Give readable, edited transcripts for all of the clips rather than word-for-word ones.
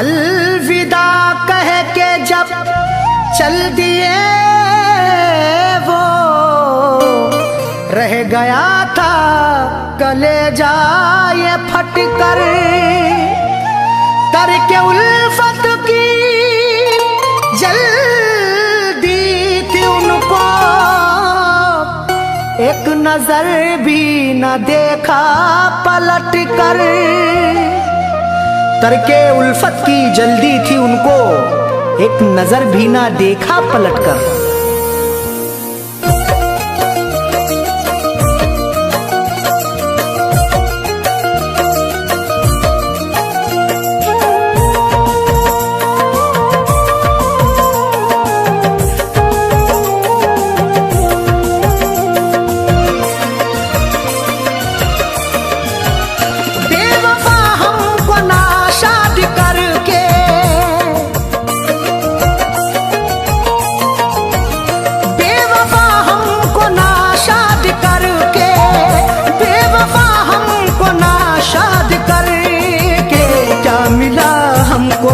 अलविदा कह के जब चल दिए वो, रह गया था कलेजा ये फट कर। करके उल्फत की जल्दी थी उनको, एक नजर भी न देखा पलट कर। करके उल्फत की जल्दी थी उनको, एक नजर भी ना देखा पलट कर।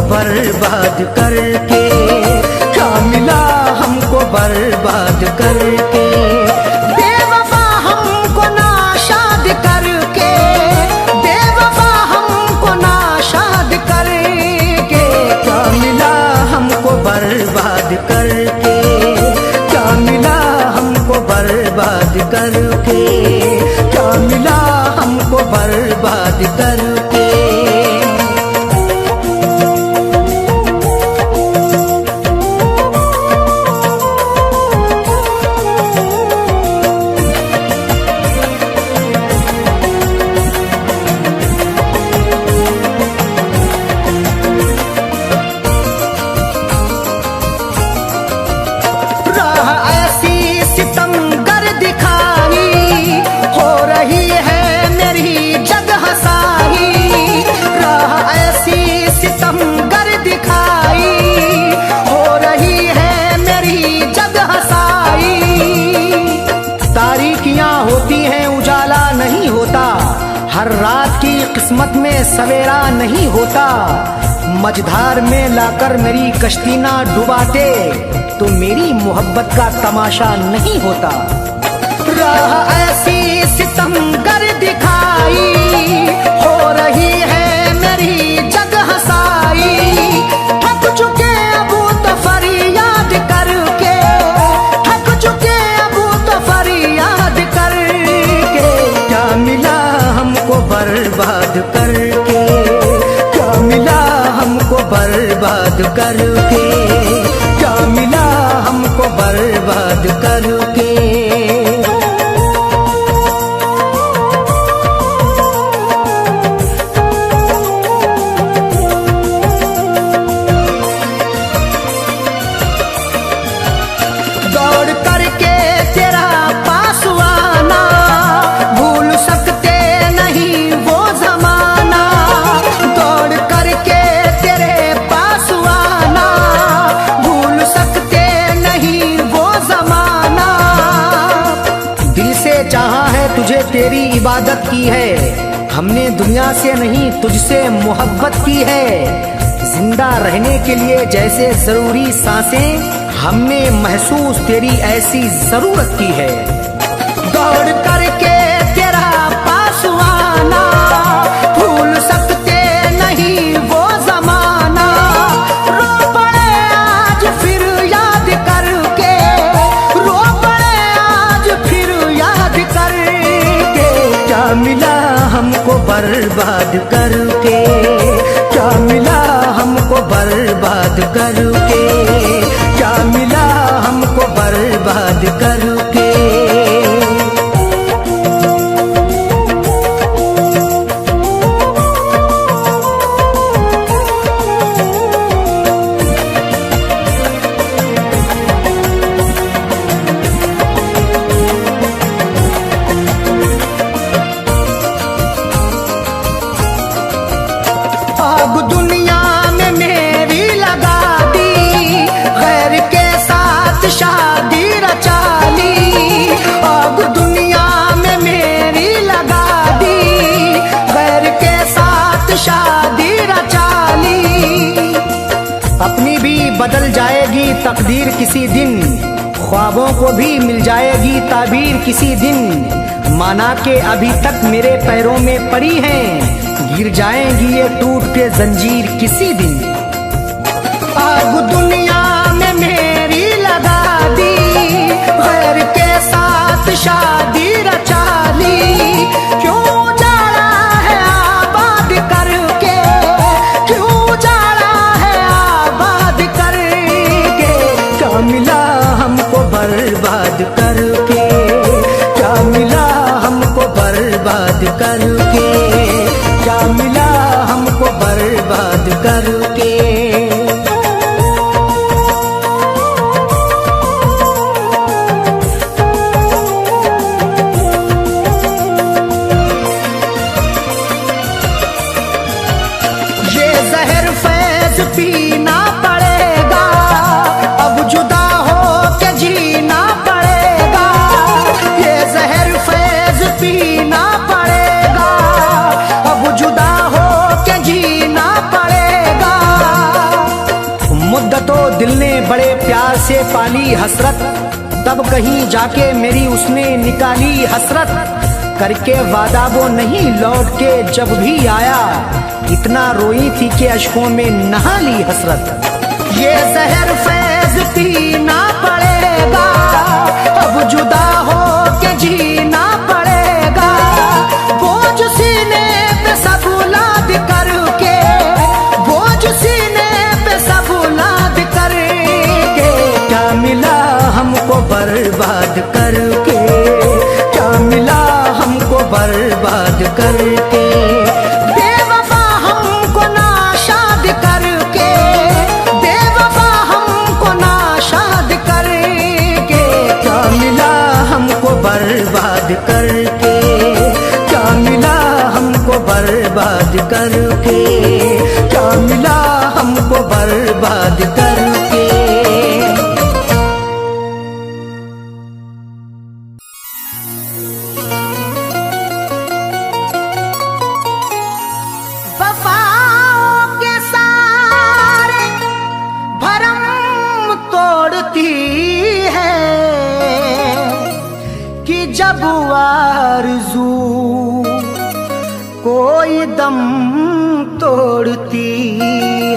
बर्बाद करके क्या मिला हमको बर्बाद करके। बेवफा हमको नाशाद करके, बेवफा हमको नाशाद करके क्या मिला हमको बर्बाद करके। क्या मिला हमको बर्बाद करके, क्या मिला हमको बर्बाद करके। हर रात की किस्मत में सवेरा नहीं होता। मझधार में लाकर मेरी कश्ती ना डुबाते तो मेरी मोहब्बत का तमाशा नहीं होता। राह ऐसी सितमगर दिखाई, हो रही है मेरी जग हसाई। थक चुके अबू तो फरियाद करके, थक चुके अबू तो फरियाद करके। क्या मिला हमको बर्बाद करके, क्या मिला हमको बर्बाद करके। क्या मिला हमको बर्बाद करके। दौड़ करके तेरा पास आना, भूल सकते नहीं वो जमाना। दौड़ करके तेरे पास आना, भूल सकते नहीं वो जमाना। दिल से चाहा है तुझे, तेरी इबादत की है। हमने दुनिया से नहीं तुझसे मोहब्बत की है। जिंदा रहने के लिए जैसे जरूरी सांसें, हमने महसूस तेरी ऐसी जरूरत की है। दौड़ करके तेरा पास आना, भूल सकते नहीं वो जमाना। रो पड़े आज फिर याद करके, रो पड़े आज फिर याद करके। क्या मिला हमको बर्बाद करके, क्या मिला हमको बर्बाद करके। क्या मिला हमको बर्बाद करके। अब दुनिया में मेरी लगा दी, गैर के साथ शादी रचा ली। बदल जाएगी तकदीर किसी दिन, ख्वाबों को भी मिल जाएगी ताबीर किसी दिन। माना के अभी तक मेरे पैरों में पड़ी हैं, गिर जाएंगी ये टूट के जंजीर किसी दिन। आग दुनिया में मेरी लगा दी, गैर के साथ शादी रचा ली, क्यों जाना है आबाद करके, क्यों जाना है आबाद करके, क्या मिला हमको बर्बाद करके, क्या मिला हमको बर्बाद करके, क्या मिला हमको बर्बाद करके। पीना पड़ेगा, अब जुदा हो के जीना पड़ेगा, ये जहर फैज पीना पड़ेगा, अब जुदा हो के जीना पड़ेगा। मुद्दतों दिल ने बड़े प्यार से पाली हसरत, तब कहीं जाके मेरी उसने निकाली हसरत, करके वादा वो नहीं लौट के जब भी आया, इतना रोई थी कि अश्कों में नहा ली हसरत। ये जहर फैज पीना पड़ेगा, अब जुदा हो के जीना पड़ेगा, बोझ सीने पे सब लाद करके, बोझ सीने पे सब लाद करके, क्या मिला हमको बर्बाद करके, क्या मिला हमको बर्बाद करके, बर्बाद करके, क्या मिला हमको बर्बाद करके, क्या मिला हमको बर्बाद करके। वफाओं के सारे भरम तोड़ती है कि जब आरज़ू कोई दम तोड़ती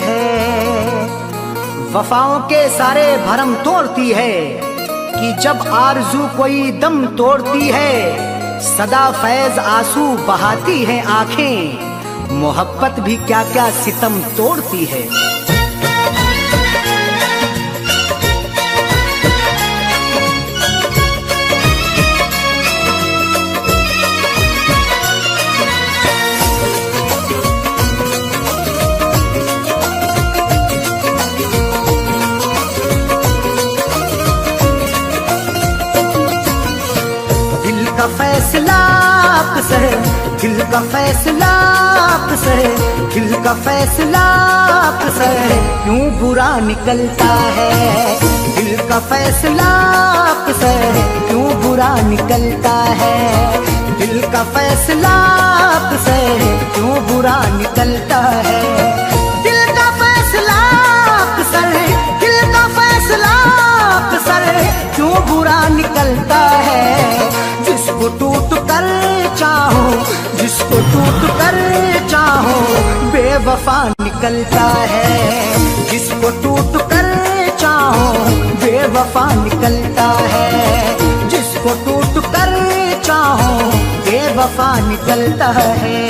है। वफाओं के सारे भरम तोड़ती है कि जब आरज़ू कोई दम तोड़ती है, सदा फैज आंसू बहाती है आंखें, मोहब्बत भी क्या क्या सितम तोड़ती है। फैसला आपसे, दिल का फैसला आपसे, दिल का फैसला आपसे, क्यों बुरा निकलता है, दिल का फैसला आपसे, क्यों बुरा निकलता है, दिल का फैसला आपसे, क्यों बुरा निकलता है, दिल का फैसला आपसे, दिल का फैसला आपसे, क्यों बुरा निकलता है। जिसको टूट कर चाहो, जिसको टूट कर चाहो, बेवफा निकलता है, जिसको टूट कर चाहो, बेवफा निकलता है, जिसको टूट कर चाहो, बेवफा निकलता है।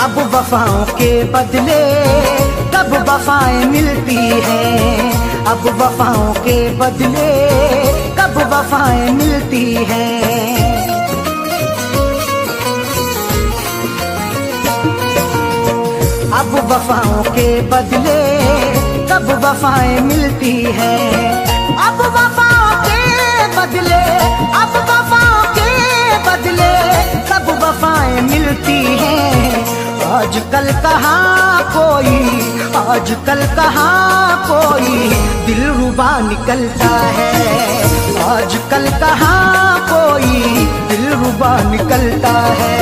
अब वफाओं के बदले कब वफाएं मिलती हैं, अब वफाओं के बदले कब वफाएं मिलती हैं। अब वफाओं के बदले कब वफाएं मिलती हैं, अब वफाओं के बदले, अब वफाओं के बदले कब वफाएं मिलती मिलती हैं। आजकल कहाँ कोई, आजकल कहाँ कोई दिलरुबा निकलता है। आजकल कहाँ कोई दिलरुबा निकलता है।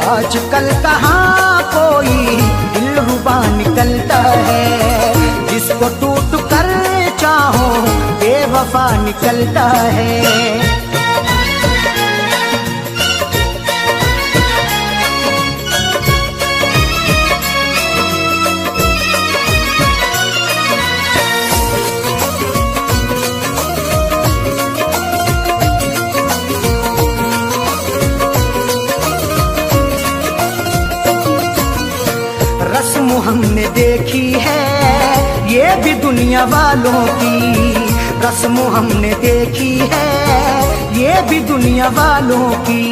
आजकल कहाँ कोई दिलरुबा निकलता है। जिसको टूट कर चाहो बेवफा निकलता है। रस्म हमने देखी है ये भी दुनिया वालों की। रस्म हमने देखी है ये भी दुनिया वालों की।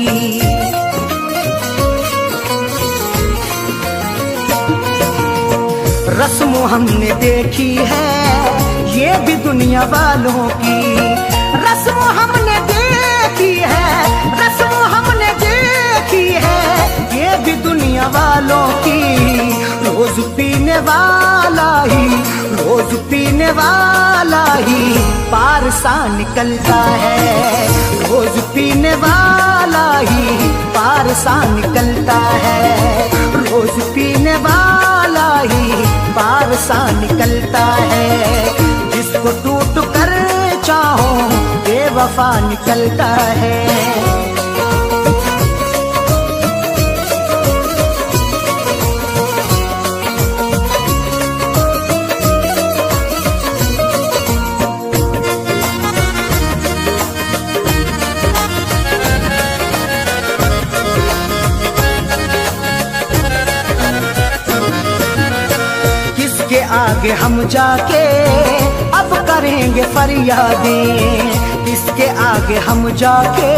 रस्म हमने देखी है ये भी दुनिया वालों की। रस्म हमने देखी है, रस्म हमने देखी है ये भी दुनिया वालों की। रोज पीने वाला ही, रोज पीने वाला ही पार सा निकलता है। रोज पीने वाला ही पार सा निकलता है। रोज पीने वाला ही पार सा निकलता है। जिसको टूट कर चाहो बेवफा निकलता है। आगे हम जाके अब करेंगे फरियादें। किसके आगे हम जाके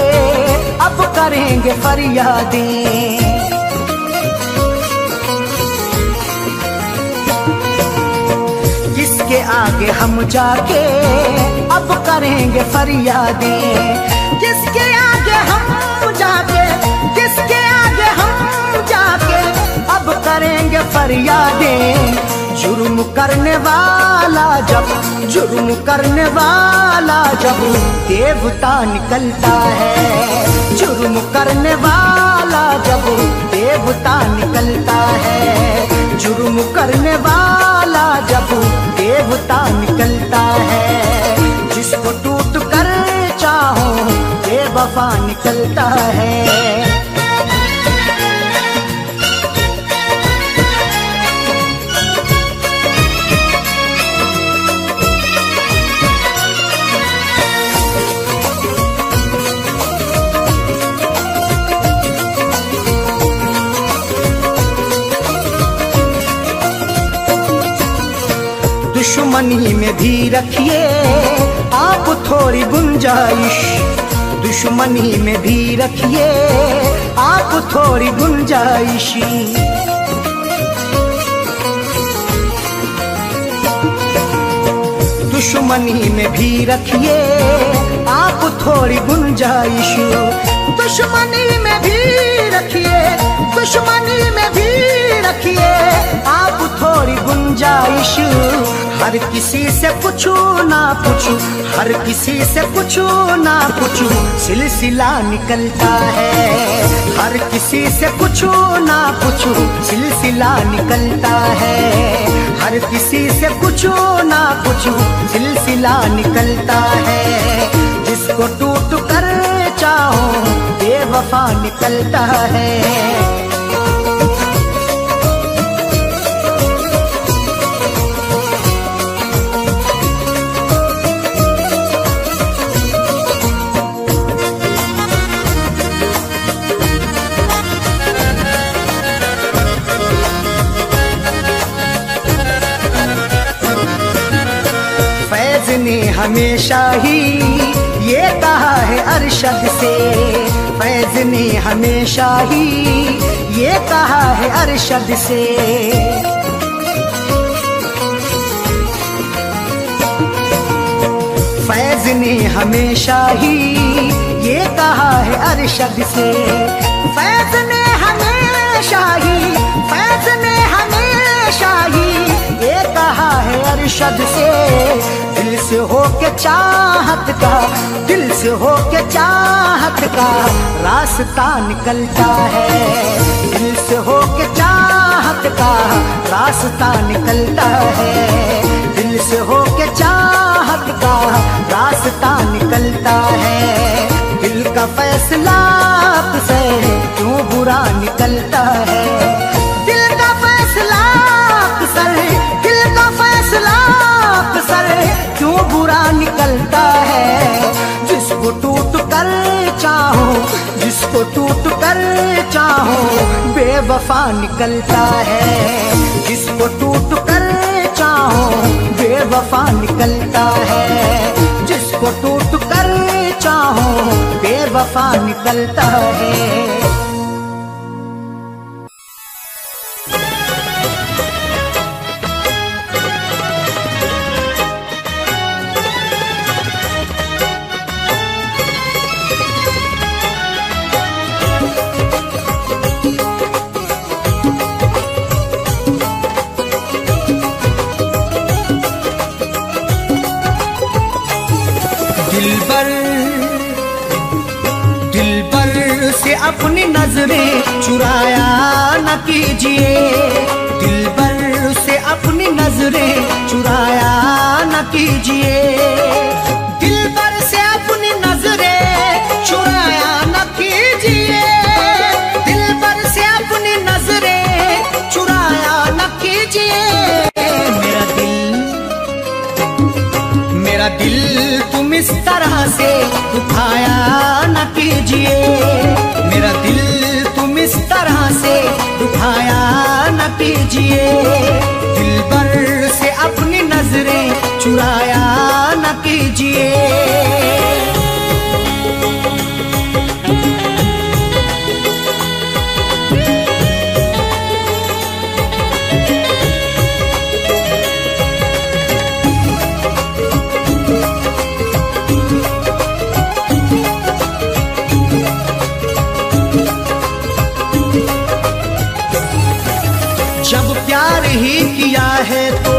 अब करेंगे फरियादें। किसके आगे हम जाके अब करेंगे फरियादें। किसके आगे हम जाके, किसके आगे हम जाके अब करेंगे फरियादें। जुर्म करने वाला जब, जुर्म करने वाला जब देवता निकलता है। जुर्म करने वाला जब देवता निकलता है। जुर्म करने वाला जब देवता निकलता है। जिसको टूट कर चाहो बेवफा निकलता है। दुश्मनी में भी रखिए आप थोड़ी गुंजाइश। दुश्मनी में भी रखिए आप थोड़ी गुंजाइश। दुश्मनी में भी रखिए आप थोड़ी गुंजाइश। दुश्मनी में भी रखिए, दुश्मनी में भी रखिए आप थोड़ी गुंजाइश। हर किसी से पूछू ना पूछू, हर किसी से पूछू ना पूछू सिलसिला निकलता है। हर किसी से पूछू ना पूछू सिलसिला निकलता है। हर किसी से पूछू ना पूछू सिलसिला निकलता है। जिसको टूट कर चाहो बेवफा निकलता है। ने हमेशा ही ये कहा है अरशद से। फैज ने हमेशा ही ये कहा है अरशद से। फैज ने हमेशा ही ये कहा है अरशद से। फैज ने हमें अरशद से। दिल से हो के चाहत का, दिल से हो के चाहत का रास्ता निकलता है। दिल से हो के चाहत का रास्ता निकलता है। दिल से हो के चाहत का रास्ता निकलता है। दिल का फैसला अक्सर क्यों बुरा निकलता है। दिल का फैसला अक्सर, दिल का फैसला अक्सर क्यों बुरा निकलता है। जिसको टूट कर चाहो, जिसको टूट कर चाहो बेवफा निकलता है। जिसको टूट कर चाहो बेवफा निकलता है। जिसको टूट कर चाहो बेवफा निकलता है। दिलबर से अपनी नजरें चुराया न कीजिए। दिलबर से अपनी नजरें चुराया न कीजिए। दिलबर से अपनी नजरें चुराया न कीजिए। दिलबर से अपनी नजरें चुराया न कीजिए। मेरा दिल तुम इस तरह से दुखाया न कीजिए। मेरा दिल तुम इस तरह से दुखाया न कीजिए। दिलबर से अपनी नजरें चुराया न कीजिए। जब प्यार ही किया है तो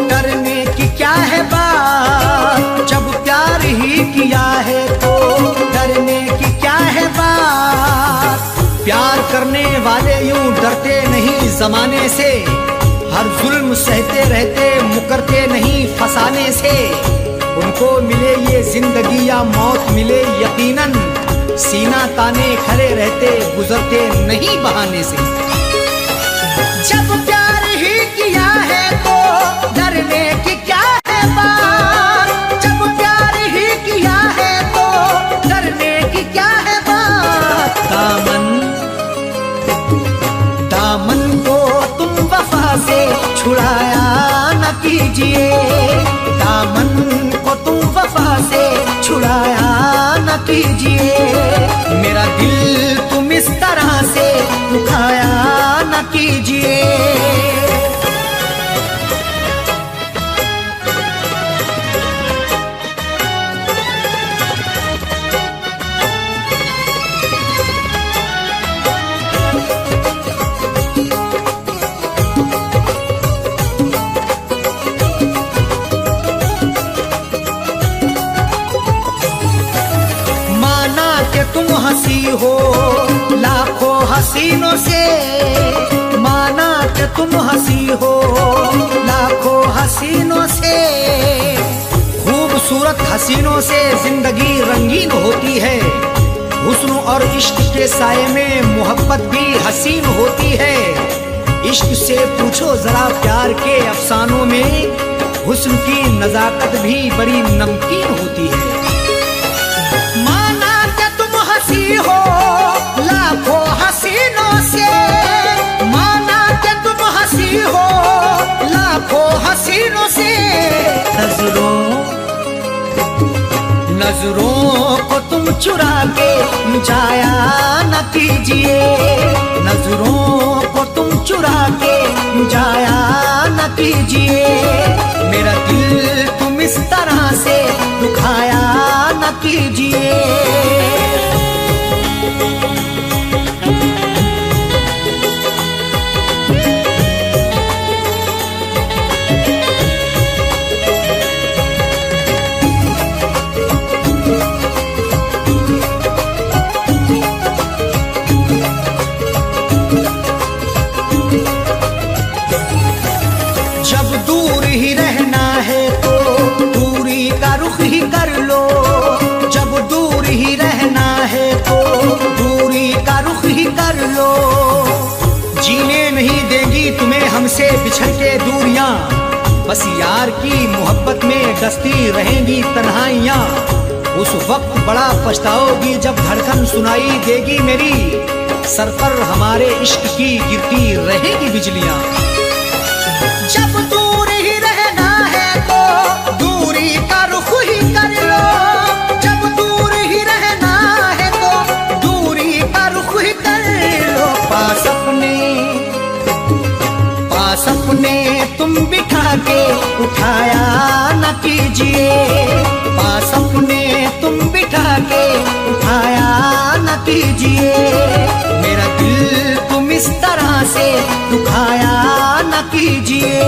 डरने की क्या है बात। जब प्यार ही किया है तो डरने की क्या है बात। प्यार करने वाले यूं डरते नहीं जमाने से। हर जुल्म सहते रहते मुकरते नहीं फसाने से। उनको मिले ये जिंदगी या मौत मिले यकीनन, सीना ताने खड़े रहते गुजरते नहीं बहाने से। जब प्यार ही किया है तो डरने की क्या है बात। जब प्यार ही किया है तो डरने की क्या है बात। दामन को तुम वफा से छुड़ाया न कीजिए। दामन को तुम वफा से छुड़ाया न कीजिए। मेरा दिल तुम इस तरह से दुखाया न कीजिए। माना कि तुम हंसी हो लाखों हसीनों से। माना कि तुम हंसी हो लाखों हसीनों से। खूबसूरत हसीनों से जिंदगी रंगीन होती है। हुस्न और इश्क के साये में मोहब्बत भी हसीन होती है। इश्क से पूछो जरा प्यार के अफसानों में, हुस्न की नजाकत भी बड़ी नमकीन होती है। माना कि तुम हंसी हो लाखों हसीनों से। माना कि तुम हंसी हो लाखों हसीनों से। नजरों को तुम चुरा के जाया न कीजिए। नजरों को तुम चुरा के जाया न कीजिए। मेरा दिल तुम इस तरह से दुखाया न कीजिए। जब दूर ही रहना है तो दूरी का रुख ही कर लो, जब दूर ही रहना है तो दूरी का रुख ही कर लो। जीने नहीं देगी तुम्हें हमसे बिछड़ के दूरियां, बस यार की मोहब्बत में डसती रहेंगी तन्हाइयां। उस वक्त बड़ा पछताओगी जब धड़कन सुनाई देगी मेरी, सर पर हमारे इश्क की गिरती रहेगी बिजलियां। जब दूर ही रहना है तो दूरी का रुख ही कर लो, जब दूर ही रहना है तो दूरी का रुख ही कर लो। पास अपने तुम बिठा के उठाया न कीजिए, पास अपने तुम बिठा के उठाया न कीजिए। मेरा दिल तुम इस तरह से दुखाया न कीजिए।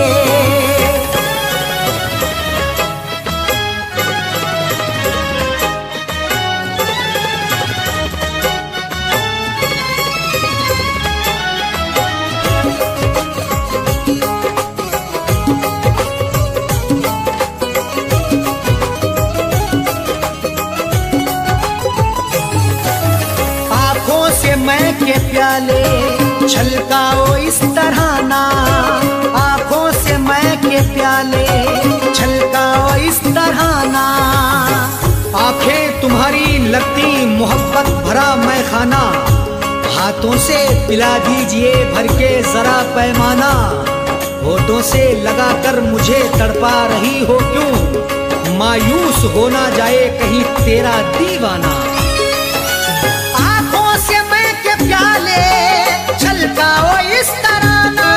मैं के प्याले छलकाओ इस तरह ना, आंखों से मैं के प्याले छलकाओ इस तरह ना। आंखें तुम्हारी लगती मोहब्बत भरा मैं खाना, हाथों से पिला दीजिए भर के जरा पैमाना। होठों से लगाकर मुझे तड़पा रही हो क्यों, मायूस हो ना जाए कहीं तेरा दीवाना। प्याले छलकाओ इस तरह ना,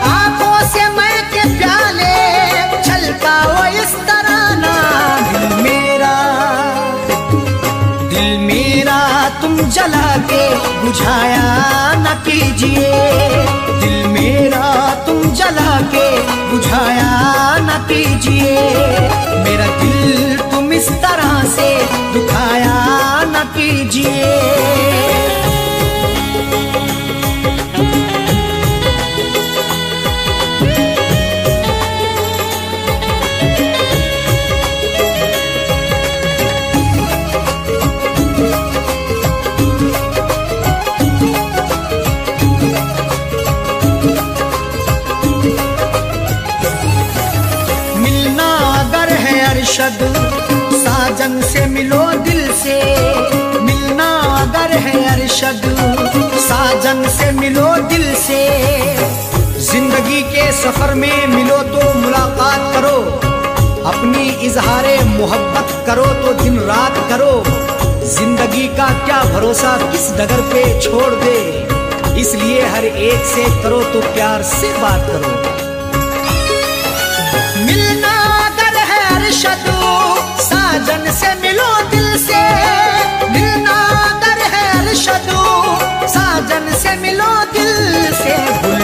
आंखों से मैं के प्याले छलकाओ इस तरह ना। दिल मेरा तुम जला के बुझाया न कीजिए, दिल मेरा तुम जला के बुझाया न कीजिए। मेरा दिल तुम इस तरह से दुखाया न कीजिए। साजन से मिलो दिल से, मिलना अगर है अरशद साजन से मिलो दिल से। जिंदगी के सफर में मिलो तो मुलाकात करो, अपनी इजहारे मोहब्बत करो तो दिन रात करो। जिंदगी का क्या भरोसा किस डगर पे छोड़ दे, इसलिए हर एक से करो तो प्यार से बात करो। मिलना अगर है अरशद साजन से मिलो दिल से, मिलना अगर है अरशद साजन से मिलो दिल से। गुल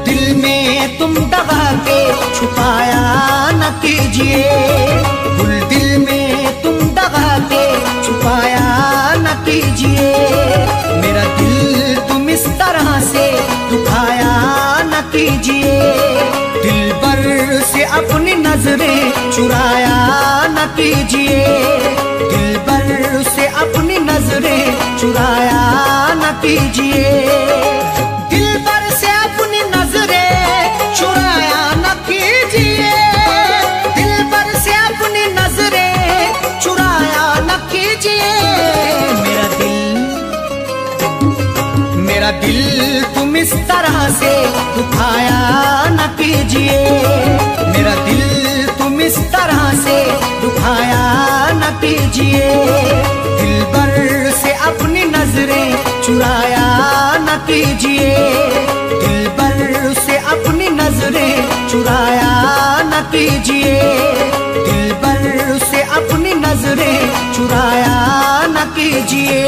दिल में तुम दबा के छुपाया न कीजिए, गुल दिल में तुम दबा के छुपाया न कीजिए। मेरा दिल तुम इस तरह से दुखाया न कीजिए। दिल भर से अपनी नजरें चुराया न कीजिए, दिल भर से अपनी नजरें चुराया न कीजिए। दिल भर से अपनी नजरें चुराया न कीजिए, दिल भर से अपनी नजरें चुराया न कीजिए। मेरा दिल तुम इस तरह से दुखाया न कीजिए, मेरा दिल तुम इस तरह से दुखाया न कीजिए। दिल भर से अपनी नजरें चुराया न कीजिए, दिल भर से अपनी नजरें चुराया न कीजिए। दिल भर से अपनी नजरें चुराया न कीजिए।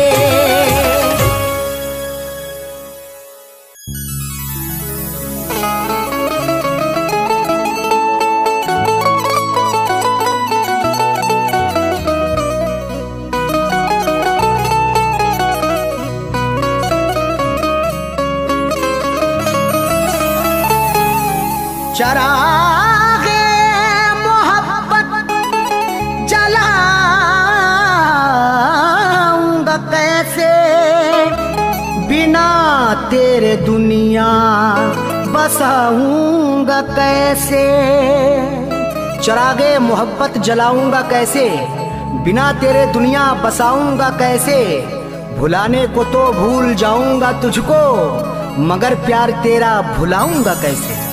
चरागे मोहब्बत जलाऊंगा कैसे, बिना तेरे दुनिया बसाऊंगा कैसे। चरागे मोहब्बत जलाऊंगा कैसे, बिना तेरे दुनिया बसाऊंगा कैसे। भुलाने को तो भूल जाऊंगा तुझको, मगर प्यार तेरा भुलाऊंगा कैसे।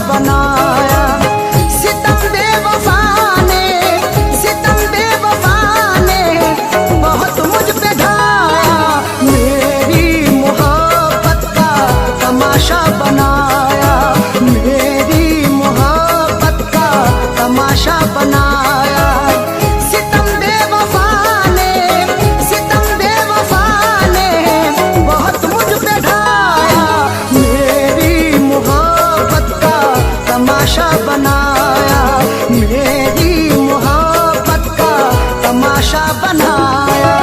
बनाया सितम बेवफा ने, सितम बेवफा ने बहुत मुझ पे ढाया। मेरी मोहब्बत का तमाशा बनाया, मेरी मोहब्बत का तमाशा बनाया। सितम बेवफा ने, सितम बेवफा ने बहुत मुझ पे ढाया। मेरी मोहब्बत का तमाशा बनाया, मेरी मोहब्बत का तमाशा बनाया।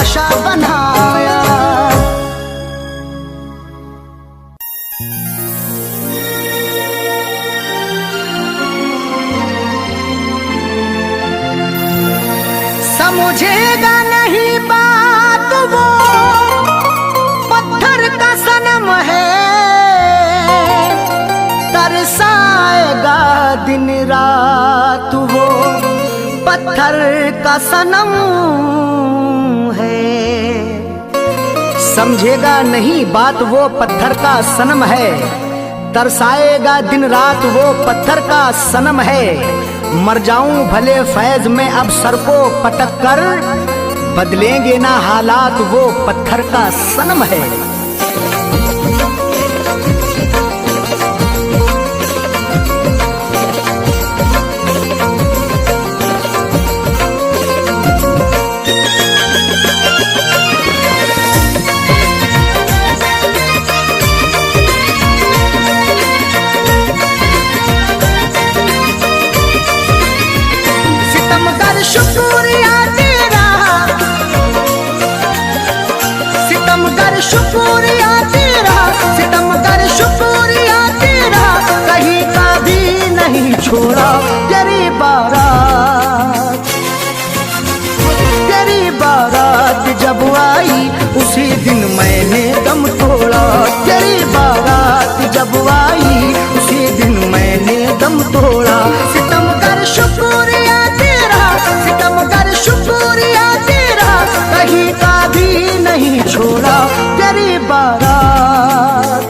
तमाशा बनाया। समझेगा नहीं बात वो पत्थर का सनम है, तरसाएगा दिन रात वो पत्थर का सनम है। समझेगा नहीं बात वो पत्थर का सनम है, तरसाएगा दिन रात वो पत्थर का सनम है। मर जाऊं भले फैज में अब सर को पटक कर, बदलेंगे ना हालात वो पत्थर का सनम है। शुक्रिया तेरा, सितमगर शुक्रिया तेरा, सितमगर शुक्रिया तेरा, कहीं का भी नहीं छोड़ा। तेरी बारात, तेरी बारात जब आई उसी दिन मैंने दम तोड़ा। तेरी बारात जब आई उसी दिन मैंने दम तोड़ा। सितमगर शुक्रिया तेरा, सितमगर शुक्रिया तेरा, कहीं का भी नहीं छोड़ा। तेरी बारात,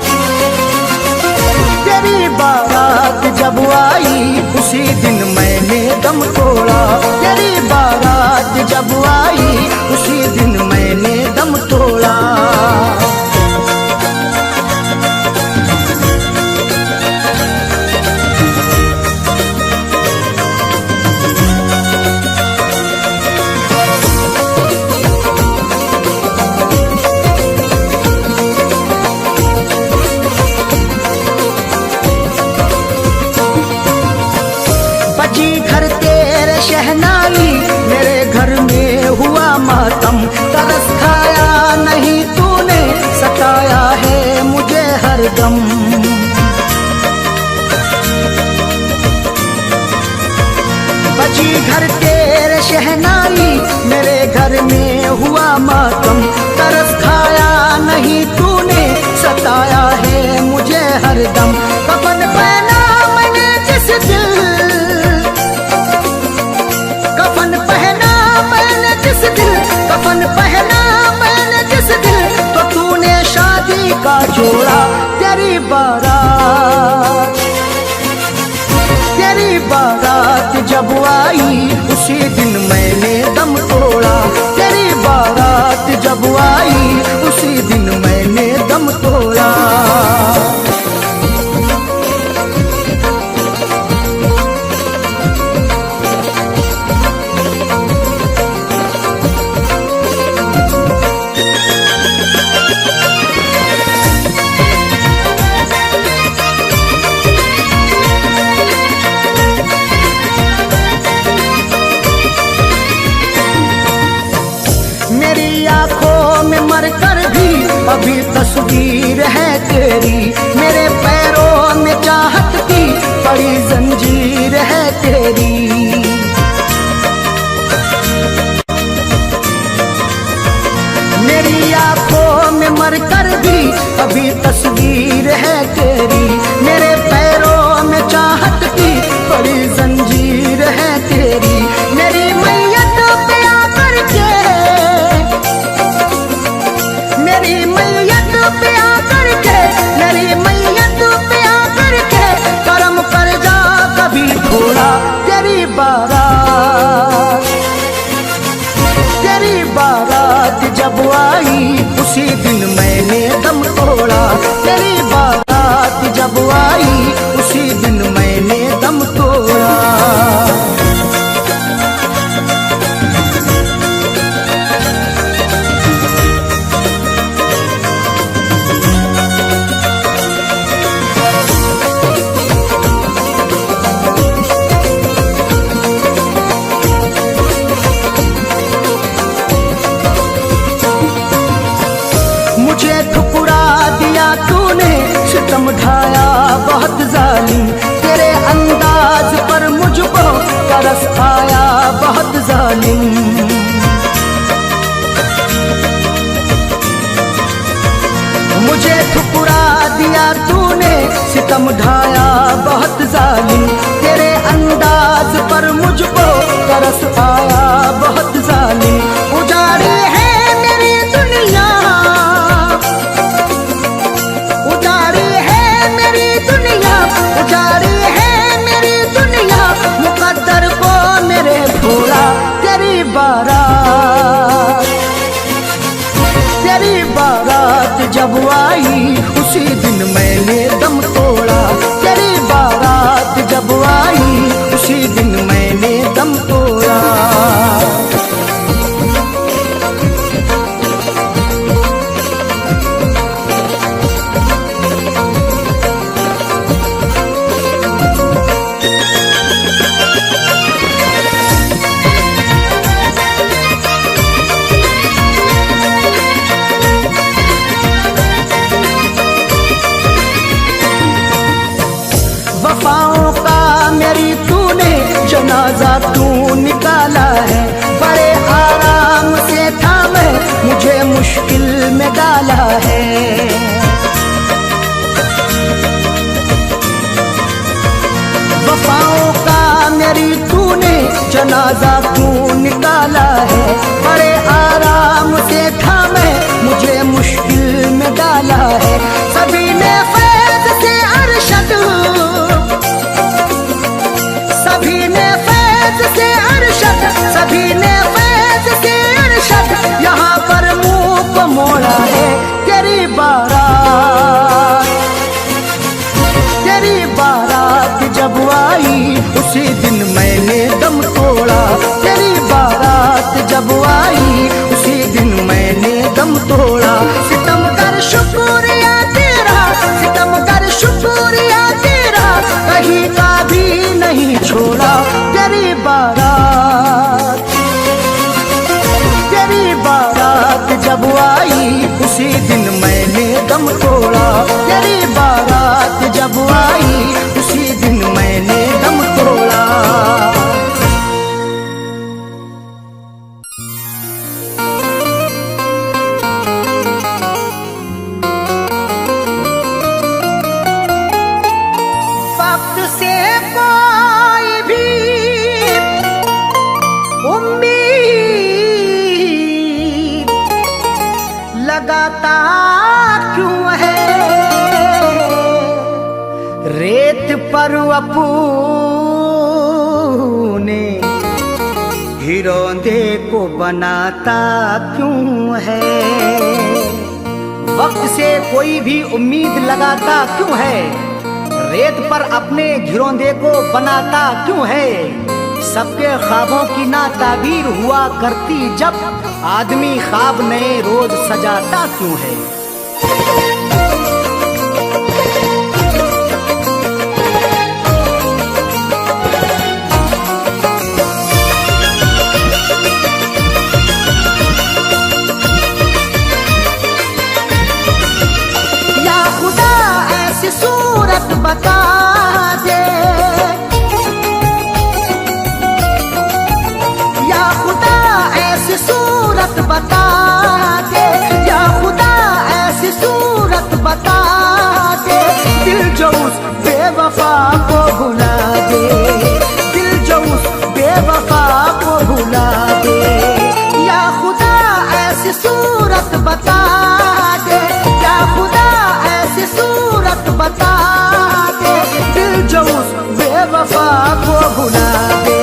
तेरी बारात जब आई उसी दिन मैंने दम तोड़ा। तेरी बारात जब आई उसी दिन मैंने दम तोड़ा। शहनाई मेरे घर में हुआ मातम, तरस खाया नहीं तूने, सताया है मुझे हरदम। बची घर तेरे शहनाई मेरे घर में हुआ मातम, तरस खाया नहीं तूने, सताया है मुझे हरदम। कफन पहना मैंने जिस दिल, कफन पहना मैंने जिस दिल, कफन पहना मैंने जिस दिल, तो तूने शादी का जोड़ा। तेरी बारात, तेरी बारात जब आई उसी दिन मैंने दम तोड़ा। तेरी बारात जब आई उसी दिन मैंने दम तोड़ा। मेरी आंखों में मरकर भी अभी तस्वीर है तेरी, मेरे पैरों में चाहत की बड़ी जंजीर है तेरी। मेरी आंखों में मरकर भी अभी तस्वीर है तेरी, मेरे पैरों में चाहत की बड़ी जंजीर है तेरी। मेरी मैयत पे आकर के, मेरी मैयत पे आकर के, मेरी मैयत पे आकर के, करम कर जा कभी थोड़ा। तेरी बारात, तेरी बारात जब आई उसी दिन मैंने दम तोड़ा। तेरी बारात जब आई सितम ढाया बहुत जालिम, तेरे अंदाज पर मुझको तरस आया बहुत जालिम। उजाड़ी है मेरी दुनिया, उजाड़ी है मेरी दुनिया, उजाड़ी है मेरी दुनिया, मुकद्दर को मेरे भोला। तेरी बारात, तेरी बारात जब आई उसी दिन मैंने दम तोड़ा। तेरी बारात जब आई उसी दिन मैंने दम तोड़ा। वफाओं का मेरी तूने जनाजा तू निकाला है, बड़े आराम से था मैं, मुझे मुश्किल में डाला है। वफाओं का मेरी तूने जनाजा तू निकाला है, बड़े आराम से था मैं, मुझे मुश्किल में डाला है। सभी ने फैज़ से अरशद, सभी ने फैज़ से अरशद, सभी ने फैज़ से अरशद यहाँ पर मुंह को मोड़ा है। तेरी बारात, तेरी बारात जब आई उसी दिन मैंने दम तोड़ा। तेरी बारात जब आई उसी दिन मैंने दम तोड़ा। सितम कर शुक्रिया तेरा, सितम कर शुक्रिया तेरा, कहीं का भी नहीं छोड़ा। तेरी बारात, तेरी बारात जब आई उसी दिन मैंने दम तोड़ा। तेरी बारात जब आई उसी दिन मैंने दम तोड़ा। वक्त से कोई भी उम्मीद लगाता क्यों है, रेत पर अपने हिरोंदे को बनाता क्यों है। वक्त से कोई भी उम्मीद लगाता क्यों है, रेत पर अपने घिरौंदे को बनाता क्यों है। सबके ख्वाबों की ना ताबीर हुआ करती जब, आदमी ख्वाब नए रोज सजाता क्यों है। या खुदा ऐसी सूरत बता दे, या खुदा ऐसी सूरत बता दे, या खुदा ऐसी सूरत बता दे, दिल जो उस बेवफा को भुला दे, दिल जो उस बेवफा को भुला दे। या खुदा ऐसी सूरत बता दे, या खुदा ऐसी सूरत बता दे, दिल जो उस बेवफा को भुला दे,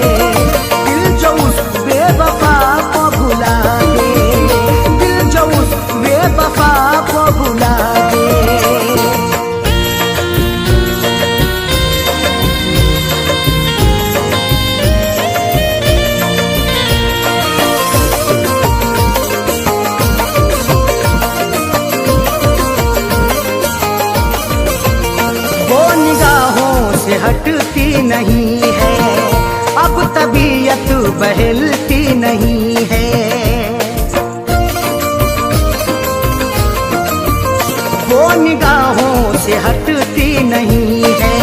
दिल जो उस बेवफा को भुला दे, दिल जो उस बेवफा को भुला दे। हटती नहीं है, अब तबीयत बहलती नहीं है। वो निगाहों से हटती नहीं है,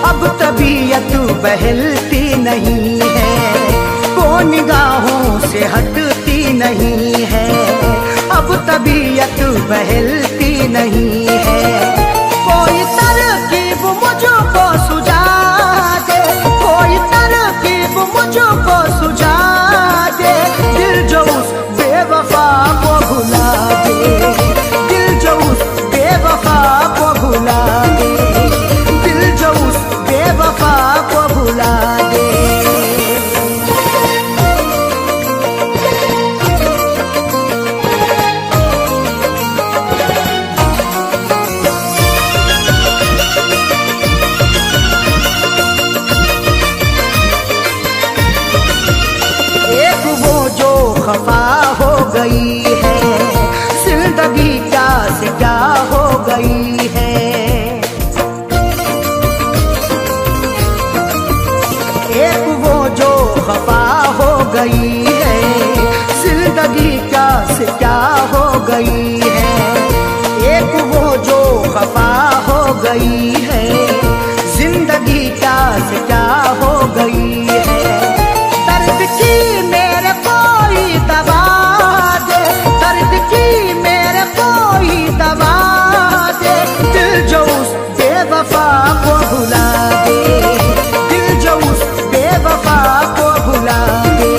अब तबीयत बहलती नहीं है। वो निगाहों से हटती नहीं है, अब तबीयत बहलती नहीं है। कोई तरकीब को भुला दे, दिल जो उस बेवफा को भुला दे, दिल जो उस बेवफा को भुला दे। एक वो जो खफा हो गई है, जिंदगी क्या से क्या हो गई है। एक वो जो खफा हो गई है, जिंदगी क्या से क्या हो गई है। एक वो जो खफा हो गई है, जिंदगी क्या से क्या हो गई है। दर्द की मेरे कोई दवा दे, दर्द की मेरे कोई दवा दे, दिल जो उस बेवफा को भुला दे, दिल जो उस बेवफा को भुला दे,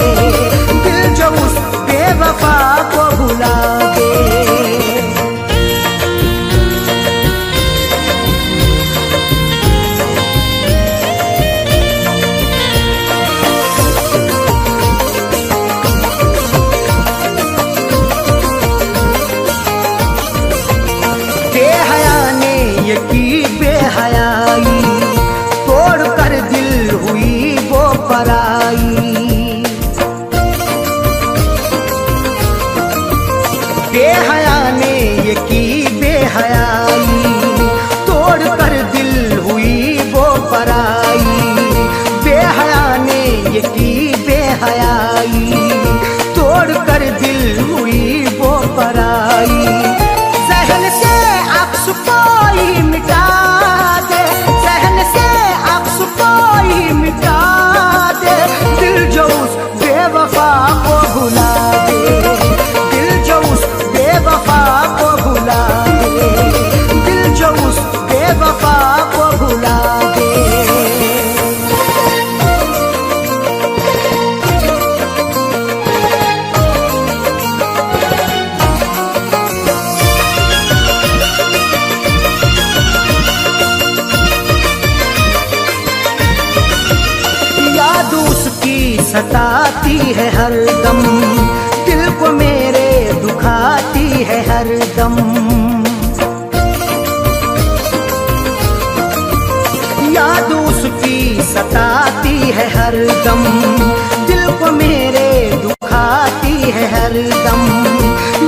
दिल जो उस बेवफा को भुला दे। बेहया ने ये की बेहयाई, तोड़ कर दिल हुई वो पराई। बेहया ने ये की बेहयाई, तोड़ कर दिल हुई वो पराई। बेहया ने ये की बेहयाई, तोड़ कर दिल हुई वो पराई। सहन से अक्स कोई मिटा दे, सहन से अक्स कोई मिटा दे, दिल जो उस बेवफा को भुला दे, दिल जो उस बेवफा को भुला दे, दिल जो उस बेवफा को भुला दे। याद उसकी सताती है हरदम, दिल को मेरे दुखाती है हरदम। याद उसकी सताती है हरदम, दिल को मेरे दुखाती है हरदम।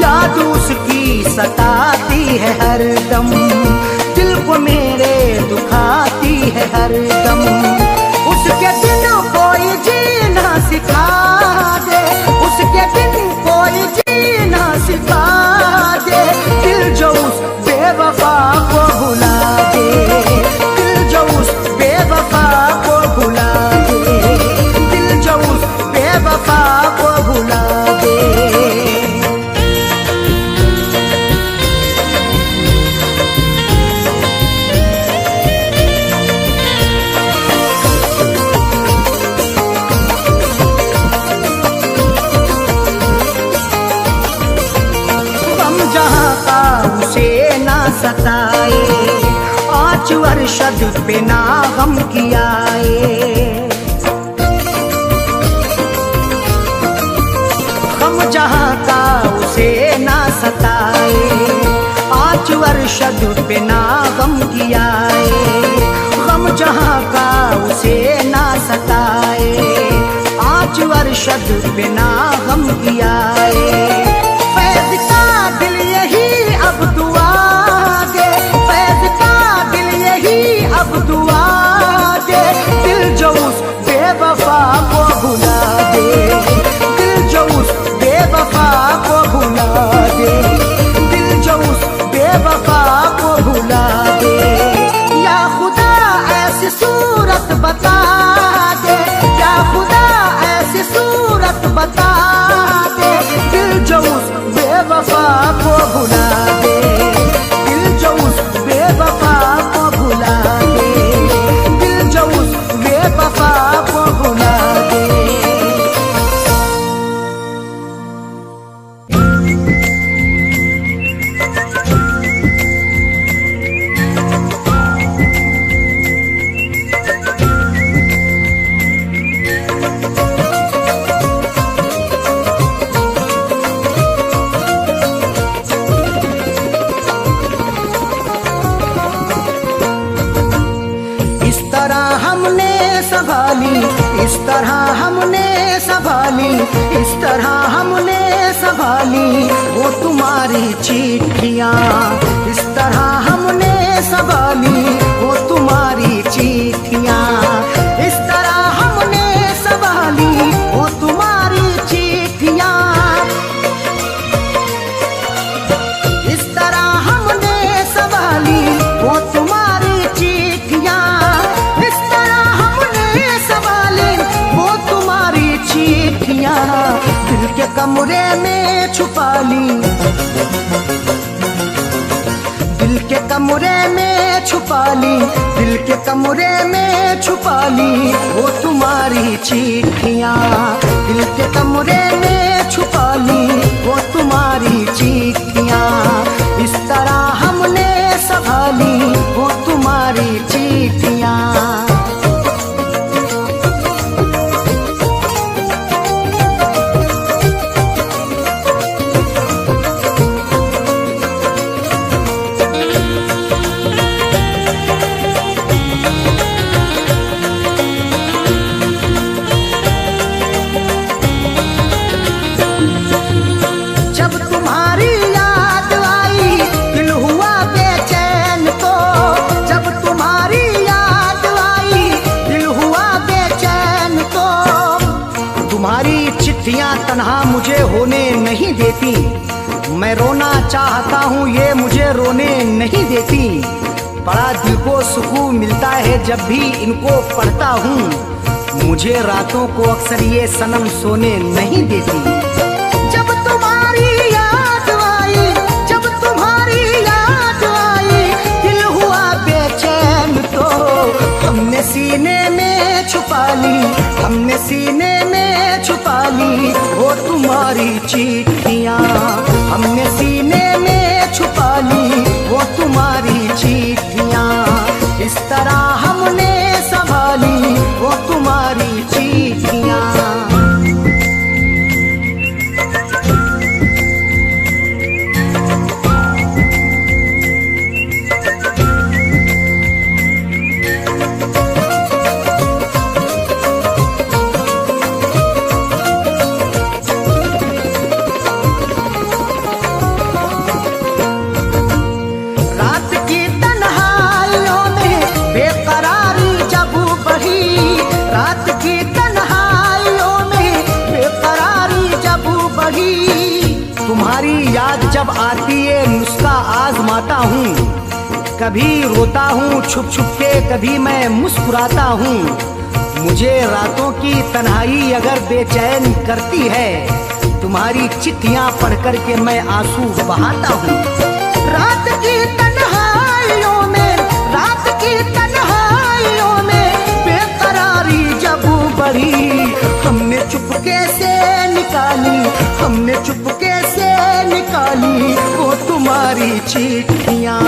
याद उसकी सताती है हरदम, दिल को मेरे दुखाती है हरदम। उसके दिन कोई जीना सिखा दे, उसके दिन कोई जीना सिखा दे, दिल जो उस बेवफा को भुला दे, दिल जो उस बेवफा को भुला दे, दिल जो उस बेवफा को भुला दे। जहाँ का उसे ना सताए, आँच अरशद पे ना गम कियाए। हम जहाँ का उसे ना सताए, आँच अरशद पे ना गम कियाए। हम जहाँ का उसे ना सताए, आँच अरशद पे ना गम कियाए। फैज़ का दिल यही अब दुआ दे, फैज़ का दिल यही अब दुआ दे, दिल जो उस बेवफा को भुला दे, दिल जो उस बेवफा को भुला दे, दिल जो उस बेवफा को भुला दे। या खुदा ऐसी सूरत बता दे, या खुदा ऐसी सूरत बता दे, दिल जो उस बेवफा को भुला दे, दिल जो उस बेवफा को भुला दे, दिल जो उस बेवफा को भुला दे। संभाली, इस तरह हमने संभाली वो तुम्हारी चिट्ठियाँ, इस तरह हमने संभाली वो तुम्हारी चिट्ठियाँ, इस तरह हमने संभाली वो तुम्हारी चिट्ठियाँ, इस तरह हमने संभाली वो तुम्हारी चिट्ठियाँ, इस तरह हमने संभाली वो तुम्हारी चिट्ठियाँ, दिल के कमरे में छुपा ली, दिल के कमरे में छुपा ली, दिल के कमरे में छुपा ली वो तुम्हारी चिट्ठियाँ, दिल के कमरे में छुपा ली वो तुम्हारी चिट्ठियाँ, इस तरह हमने संभाली वो तुम्हारी चिट्ठियाँ। चिट्ठियाँ तन्हा मुझे होने नहीं देती, मैं रोना चाहता हूँ ये मुझे रोने नहीं देती, बड़ा दिल को सुकून मिलता है जब भी इनको पढ़ता हूँ, मुझे रातों को अक्सर ये सनम सोने नहीं देती। जब तुम्हारी याद आई, जब तुम्हारी याद आई, दिल हुआ बेचैन तो हमने सीने में छुपा ली, हमने सीने में छुपा ली वो तुम्हारी चिट्ठियाँ, हमने सीने में छुपा ली वो तुम्हारी चिट्ठियाँ, इस तरह हमने संभाली वो तुम्हारी चिट्ठियाँ। तुम्हारी याद जब आती है नुस्खा आजमाता हूँ, कभी रोता हूँ छुप छुप के, कभी मैं मुस्कुराता हूँ, मुझे रातों की तन्हाई अगर बेचैन करती है, तुम्हारी चिट्ठियाँ पढ़ कर के मैं आंसू बहाता हूँ। रात की तन्हाइयों में, रात की तन्हाइयों में बेकरारी जब बढ़ी, हमने चुपके से निकाली, हमने चुपके से निकाली वो तुम्हारी चिट्ठियाँ,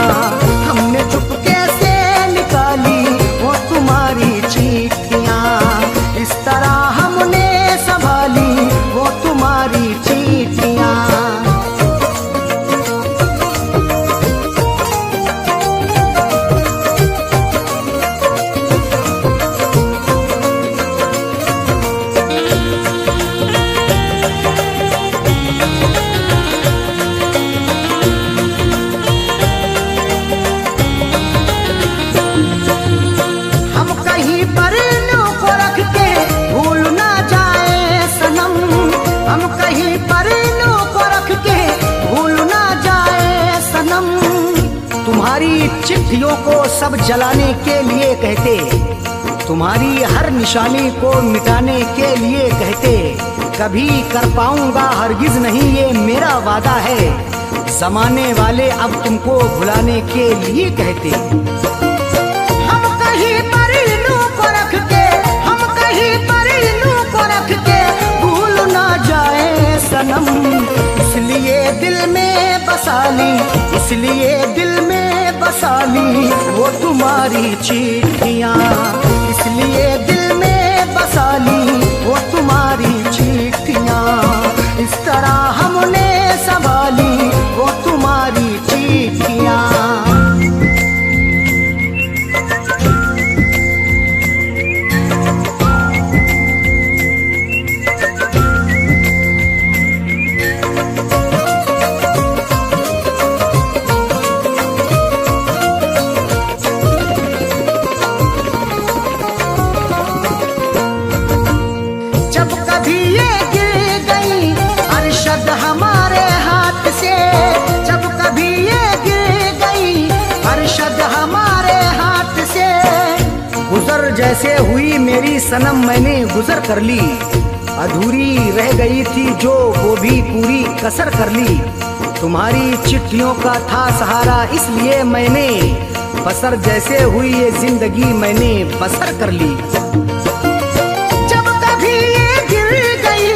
हमने चुपके से निकाली वो तुम्हारी चिट्ठियाँ, इस तरह हमने संभाली वो तुम्हारी चिट्ठियाँ। तुम्हारी चिट्ठियों को सब जलाने के लिए कहते, तुम्हारी हर निशानी को मिटाने के लिए कहते, कभी कर पाऊंगा हरगिज नहीं ये मेरा वादा है, जमाने वाले अब तुमको भुलाने के लिए कहते। हम कहीं पर इल्लू को रख के, हम कहीं पर इल्लू को रख के भूल ना जाए सनम, इसलिए दिल में बसा ली, इसलिए दिल में बसा ली वो तुम्हारी चिट्ठियाँ, इसलिए दिल में बसा ली वो तुम्हारी चिट्ठियाँ, इस तरह हमने संभाली वो तुम्हारी चिट्ठियाँ। जैसे हुई मेरी सनम मैंने गुजर कर ली, अधूरी रह गई थी जो वो भी पूरी कसर कर ली। तुम्हारी चिट्ठियों का था सहारा इसलिए मैंने बसर जैसे हुई ये जिंदगी मैंने बसर कर ली। जब कभी ये गिर गई,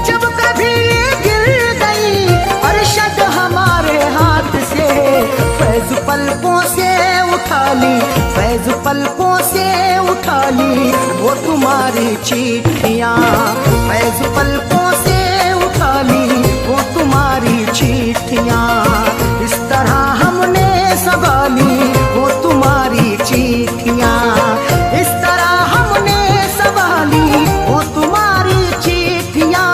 जब कभी ये गिर गई अरशद हमारे हाथ से, फैज पलकों से उठा ली, फैज पलकों से उठा ली वो तुम्हारी चिट्ठियाँ, फैज पलकों से उठा ली वो तुम्हारी चिट्ठियाँ। इस तरह हमने संभाली वो तुम्हारी चिट्ठियाँ, इस तरह हमने संभाली वो तुम्हारी चिट्ठियाँ,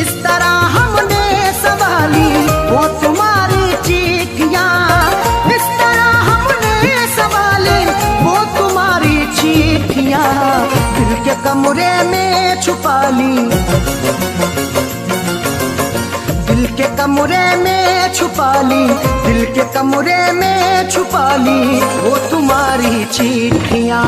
इस तरह हमने संभाली वो तुम्हारी चिट्ठियाँ, इस तरह हमने संभाली वो तुम्हारी चिट्ठियाँ। दिल के कमरे में छुपा ली, दिल के कमरे में छुपा ली, दिल के कमरे में छुपा ली वो तुम्हारी चिट्ठियाँ।